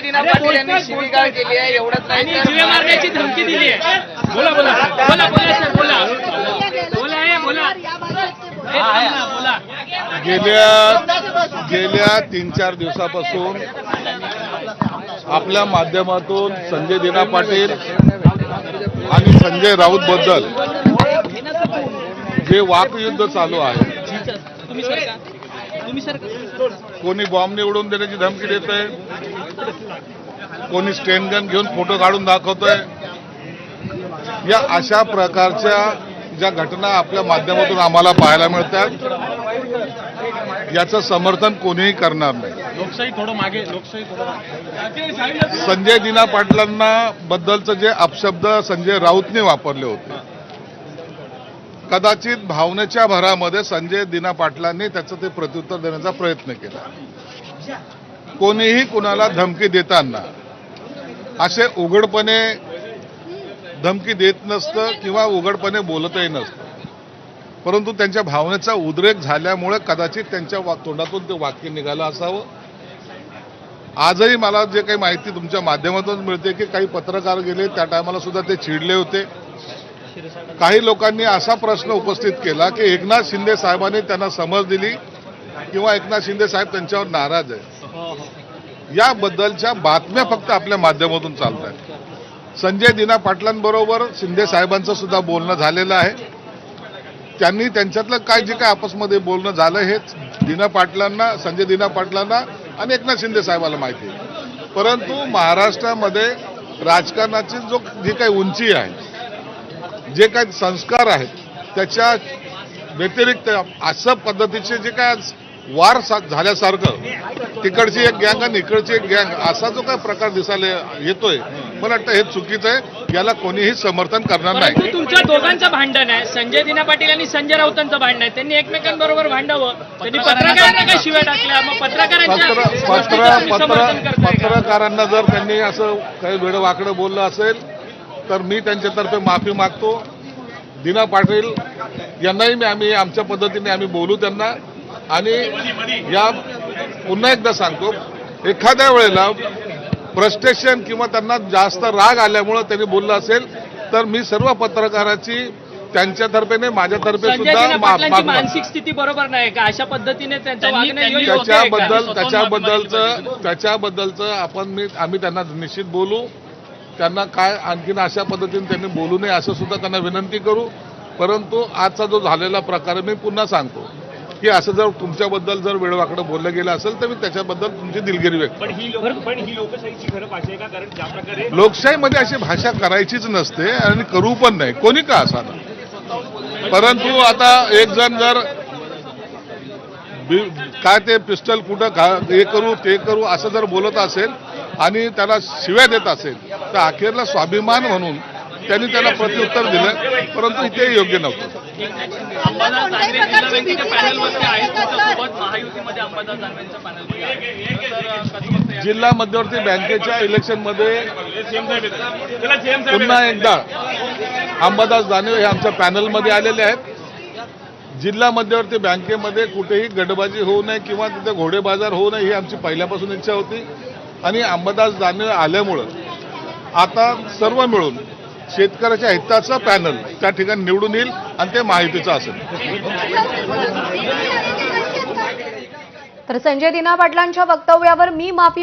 संजय दिना पाटील यांनी शिवीगाळ केली आहे, एवढंच नाही तर जीवे मारण्याची धमकी दिली आहे. बोला बोला बोला बोला सर बोला बोला हे बोला बोला. गेल्या 3-4 दिवसापासून आपल्या माध्यमातून संजय दिना पाटील आणि संजय राऊत बद्दल जे वाकयुद्ध चालू आहे, कोणी बॉम्ब निवडून देण्याची धमकी देतंय, कोणी स्टेन गन घेऊन फोटो काढून दाखवतोय, या अशा प्रकारच्या ज्या घटना आपल्या माध्यमातून आम्हाला पाहायला मिळतात, याचं समर्थन कोणीही करणार नाही. लोकशाही थोडं मागे, लोकशाही थोडं. संजय दिना पाटलांना बद्दलचं जे अपशब्द संजय राऊतने वापरले होते, कदाचित भावनेच्या भरामध्ये संजय दिना पाटलांनी त्याचं ते प्रत्युत्तर देण्याचा प्रयत्न केला. कोणीही कुणाला धमकी देताना असे उघडपणे धमकी देत नसतं किंवा उघडपणे बोलतही नसतं, परंतु त्यांच्या भावनेचा उद्रेक झाल्यामुळे कदाचित त्यांच्या तोंडातून ते वाक्य निघालं असावं. आजही मला जे काही माहिती तुमच्या माध्यमातून मिळते की काही पत्रकार गेले त्या टायमाला सुद्धा ते चिडले होते. काही लोकांनी असा प्रश्न उपस्थित केला की एकनाथ शिंदे साहेबांनी त्यांना समज दिली किंवा एकनाथ शिंदे साहेब त्यांच्यावर नाराज आहे. याबद्दलच्या बातम्या फक्त आपल्या माध्यमातून चालत आहेत. संजय दिना पाटलांबरोबर शिंदे साहेबांचं सुद्धा बोलणं झालेलं आहे. त्यांनी त्यांच्यातलं काय जे काय आपसमध्ये बोलणं झालं हे दिना पाटलांना, संजय दिना पाटलांना आणि एकनाथ शिंदे साहेबांना माहिती आहे. परंतु महाराष्ट्रामध्ये राजकारणाची जी काही उंची आहे, जे काही संस्कार आहेत, त्याच्या व्यतिरिक्त असं पद्धतीचे जे काय वार झाल्यासारखं तिकडची एक गँग आणि इकडची एक गँग असा जो काय प्रकार दिसायला येतोय, मला वाटतं हे चुकीचं आहे. याला कोणीही समर्थन करणार नाही. तुमच्या दोघांचं भांडण आहे, संजय दिना पाटील आणि संजय राऊतांचं भांडण आहे. त्यांनी एकमेकांबरोबर भांडावं, त्यांनी पत्रकारांना काय शिव्या टाकल्या, मग पत्रकारांना जर त्यांनी असं काही वेडवाकडं बोललं असेल तर मी त्यांच्यातर्फे माफी मागतो. दिना पाटील यांनाही आम्ही आमच्या पद्धतीने आम्ही बोलू त्यांना. आणि या पुन्हा एकदा सांगतो, एखाद्या वेळेला फ्रस्ट्रेशन किंवा त्यांना जास्त राग आल्यामुळे त्यांनी बोललं असेल तर मी सर्व पत्रकाराची त्यांच्यातर्फे नाही माझ्यातर्फे सुद्धा मानसिक स्थिती बरोबर नाही का, अशा पद्धतीने त्याच्याबद्दलचं आम्ही त्यांना निश्चित बोलू. त्यांना काय आणखीन अशा पद्धतीने त्यांनी बोलू नये असं सुद्धा त्यांना विनंती करू. परंतु आजचा जो झालेला प्रकार मी पुन्हा सांगतो की असं जर तुमच्याबद्दल जर वेळवाकडं बोललं गेलं असेल तर मी त्याच्याबद्दल तुमची दिलगिरी व्यक्त करतो. पण ही लोकशाहीची खरं भाषा आहे का? कारण ज्या प्रकारे लोकशाहीमध्ये अशी भाषा करायचीच नसते आणि करू पण नाही, कोणी का असा. परंतु आता एक जण जर काय ते पिस्टल कुठं हे करू ते करू असं जर बोलत असेल आणि त्याला शिव्या देत असेल तर अखेरला स्वाभिमान म्हणून त्यांनी त्याला प्रत्युत्तर दिलं, परंतु इथे योग्य नव्हतं. जिल्हा मध्यवर्ती बँकेच्या इलेक्शनमध्ये पुन्हा एकदा अंबादास दानवे हे आमच्या पॅनलमध्ये आलेले आहेत. जिल्हा मध्यवर्ती बँकेमध्ये कुठेही गटबाजी होऊ नये किंवा तिथे घोडे बाजार होऊ नये ही आमची पहिल्यापासून इच्छा होती. आणि अंबादास दानवे आल्यामुळं आता सर्व मिळून शेतकऱ्याच्या हिताचं पॅनल त्या ठिकाणी निवडून येईल आणि ते महायुतीचं असेल. तर संजय दिना पाटलांच्या वक्तव्यावर मी माफी